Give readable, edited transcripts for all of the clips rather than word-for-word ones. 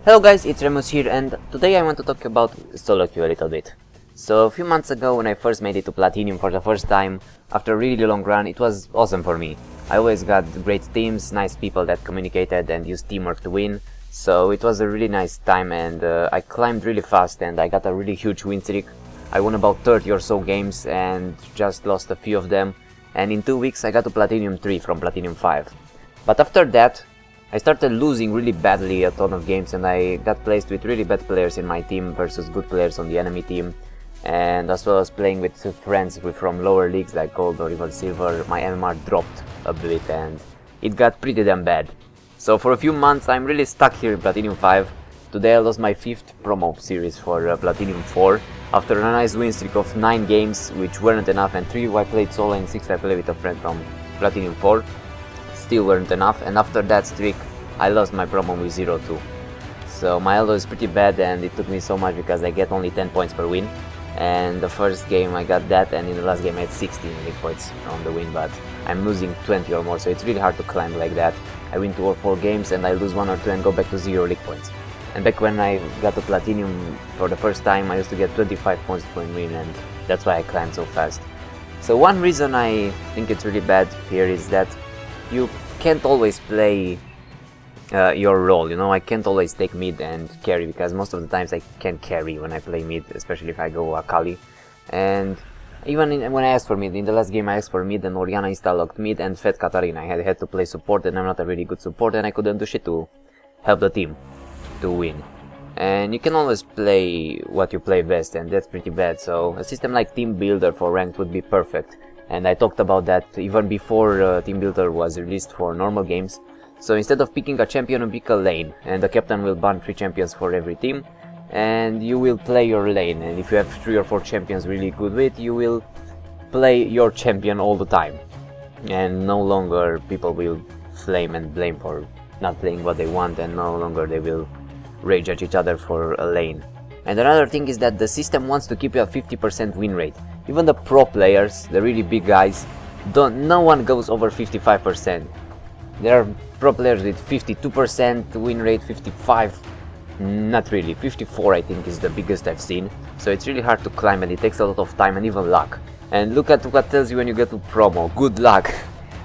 Hello guys, it's Remus here, and today I want to talk about solo queue a little bit. So a few months ago, when I first made it to Platinum for the first time, after a really long run, it was awesome for me. I always got great teams, nice people that communicated and used teamwork to win, so it was a really nice time, and I climbed really fast and I got a really huge win streak. I won about 30 or so games and just lost a few of them, and in 2 weeks I got to Platinum 3 from Platinum 5. But after that, I started losing really badly a ton of games, and I got placed with really bad players in my team versus good players on the enemy team, and as well as playing with friends from lower leagues like gold or even silver. My MMR dropped a bit and it got pretty damn bad. So for a few months I'm really stuck here in Platinum 5. Today I lost my 5th promo series for Platinum 4 after a nice win streak of 9 games, which weren't enough, and 3 I played solo and 6 I played with a friend from Platinum 4. Still weren't enough, and after that streak I lost my promo with 0-2. So my elo is pretty bad, and it took me so much because I get only 10 points per win, and the first game I got that, and in the last game I had 16 league points on the win, but I'm losing 20 or more, so it's really hard to climb like that. I win 2 or 4 games and I lose 1 or 2 and go back to 0 league points. And back when I got to Platinum for the first time, I used to get 25 points per win, and that's why I climbed so fast. So one reason I think it's really bad here is that you can't always play your role, you know. I can't always take mid and carry, because most of the times I can't carry when I play mid, especially if I go Akali. And even when I asked for mid, in the last game I asked for mid and Orianna insta-locked mid and fed Katarina. I had to play support, and I'm not a really good support, and I couldn't do shit to help the team to win. And you can always play what you play best, and that's pretty bad. So a system like Team Builder for ranked would be perfect. And I talked about that even before Team Builder was released for normal games. So instead of picking a champion, you pick a lane, and the captain will ban 3 champions for every team, and you will play your lane. And if you have 3 or 4 champions really good with, you will play your champion all the time, and no longer people will flame and blame for not playing what they want, and no longer they will rage at each other for a lane. And another thing is that the system wants to keep you a 50% win rate. Even the pro players, the really big guys, no one goes over 55%. There are pro players with 52% win rate, 55, not really, 54 I think is the biggest I've seen. So it's really hard to climb, and it takes a lot of time and even luck. And look at what tells you when you get to promo, good luck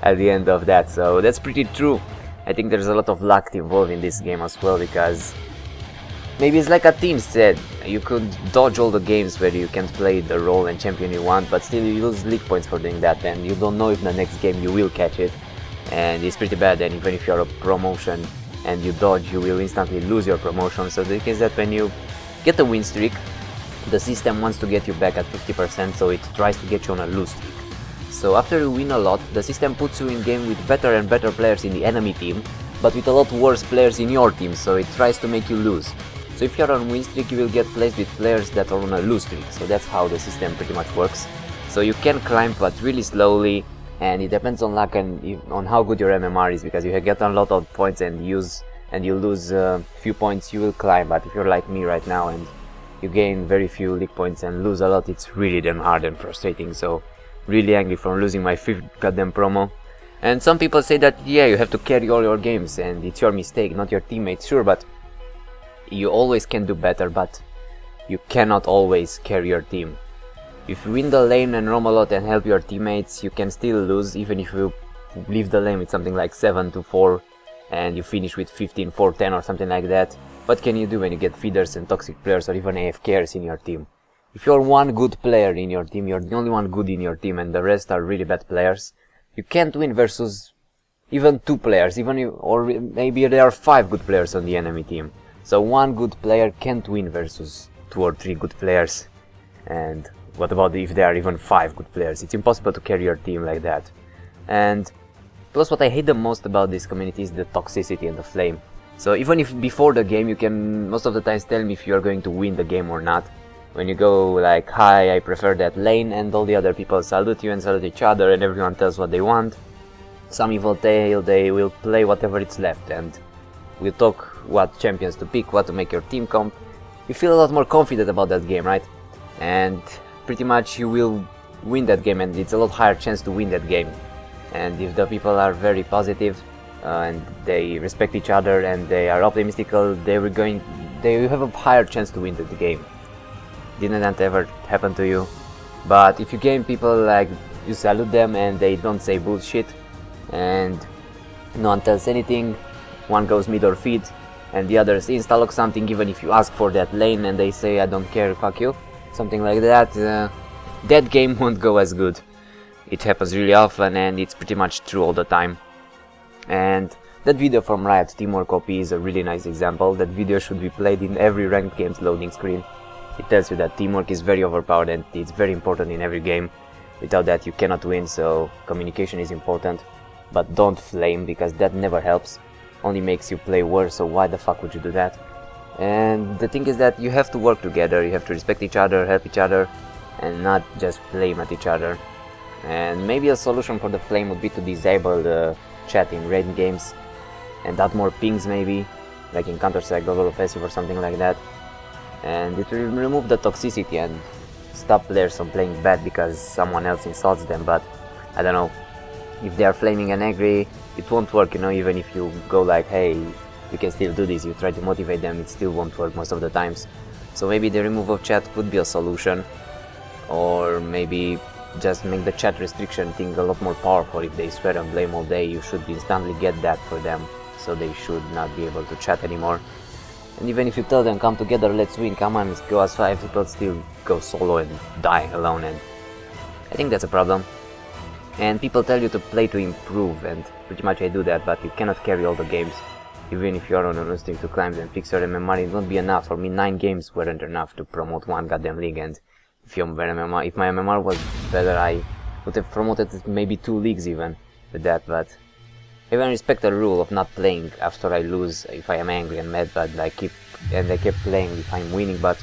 at the end of that. So that's pretty true. I think there's a lot of luck involved in this game as well, because maybe it's like a team said, you could dodge all the games where you can play the role and champion you want, but still you lose league points for doing that, and you don't know if the next game you will catch it, and it's pretty bad. And even if you're a promotion and you dodge, you will instantly lose your promotion. So the thing is that when you get a win streak, the system wants to get you back at 50%, so it tries to get you on a lose streak. So after you win a lot, the system puts you in game with better and better players in the enemy team, but with a lot worse players in your team, so it tries to make you lose. So if you're on win streak, you will get placed with players that are on a lose streak. So that's how the system pretty much works. So you can climb, but really slowly, and it depends on luck and on how good your MMR is, because if you get a lot of points and you lose a few points, you will climb. But if you're like me right now and you gain very few league points and lose a lot, it's really damn hard and frustrating. So really angry from losing my 5th goddamn promo. And some people say that, yeah, you have to carry all your games and it's your mistake, not your teammates. Sure, but you always can do better, but you cannot always carry your team. If you win the lane and roam a lot and help your teammates, you can still lose, even if you leave the lane with something like 7-4 and you finish with 15-4-10 or something like that. What can you do when you get feeders and toxic players or even AFKers in your team? If you're one good player in your team, you're the only one good in your team, and the rest are really bad players, you can't win versus even 2 players, or maybe there are 5 good players on the enemy team. So one good player can't win versus 2 or 3 good players. And what about if there are even 5 good players? It's impossible to carry your team like that. And plus, what I hate the most about this community is the toxicity and the flame. So even if before the game you can most of the times tell me if you're going to win the game or not. When you go like, hi, I prefer that lane, and all the other people salute you and salute each other, and everyone tells what they want. Some evil tail, they will play whatever it's left, and we'll talk what champions to pick, what to make your team comp. You feel a lot more confident about that game, right? And pretty much you will win that game, and it's a lot higher chance to win that game. And if the people are very positive, and they respect each other and they are optimistical, they have a higher chance to win the game. Didn't that ever happen to you? But if you game people like you salute them and they don't say bullshit and no one tells anything, one goes mid or feed and the others insta-lock something even if you ask for that lane and they say I don't care, fuck you, something like that, that game won't go as good. It happens really often and it's pretty much true all the time. And that video from Riot, Teamwork OP, is a really nice example. That video should be played in every ranked game's loading screen. It tells you that teamwork is very overpowered and it's very important in every game. Without that you cannot win, so communication is important. But don't flame, because that never helps. Only makes you play worse, so why the fuck would you do that? And the thing is that you have to work together, you have to respect each other, help each other, and not just flame at each other. And maybe a solution for the flame would be to disable the chat in raid games and add more pings, maybe like in Counter-Strike Global Offensive or something like that. And it will remove the toxicity and stop players from playing bad because someone else insults them. But I don't know, if they are flaming and angry, it won't work, you know. Even if you go like, hey, you can still do this, you try to motivate them, it still won't work most of the times. So maybe the removal of chat would be a solution, or maybe just make the chat restriction thing a lot more powerful. If they swear and blame all day, you should instantly get that for them, so they should not be able to chat anymore. And even if you tell them, come together, let's win, come on, let's go as 5, people still go solo and die alone, and I think that's a problem. And people tell you to play to improve, and pretty much I do that, but you cannot carry all the games. Even if you are on an instinct to climb and fix your MMR, it won't be enough. For me, 9 games weren't enough to promote one goddamn league, and if my MMR was better, I would have promoted maybe 2 leagues even with that. But I even respect the rule of not playing after I lose if I am angry and mad, but I kept playing if I'm winning, but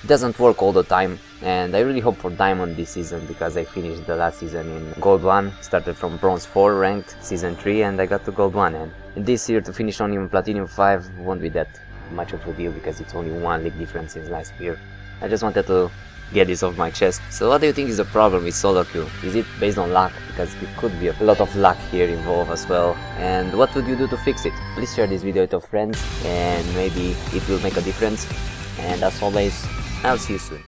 it doesn't work all the time. And I really hope for Diamond this season, because I finished the last season in Gold 1, started from Bronze 4 ranked Season 3 and I got to Gold 1, and this year to finish on even Platinum 5 won't be that much of a deal because it's only 1 league difference since last year. I just wanted to get this off my chest. So what do you think is the problem with solo queue? Is it based on luck? Because it could be a lot of luck here involved as well. And what would you do to fix it? Please share this video with your friends and maybe it will make a difference. And as always, I'll see you soon.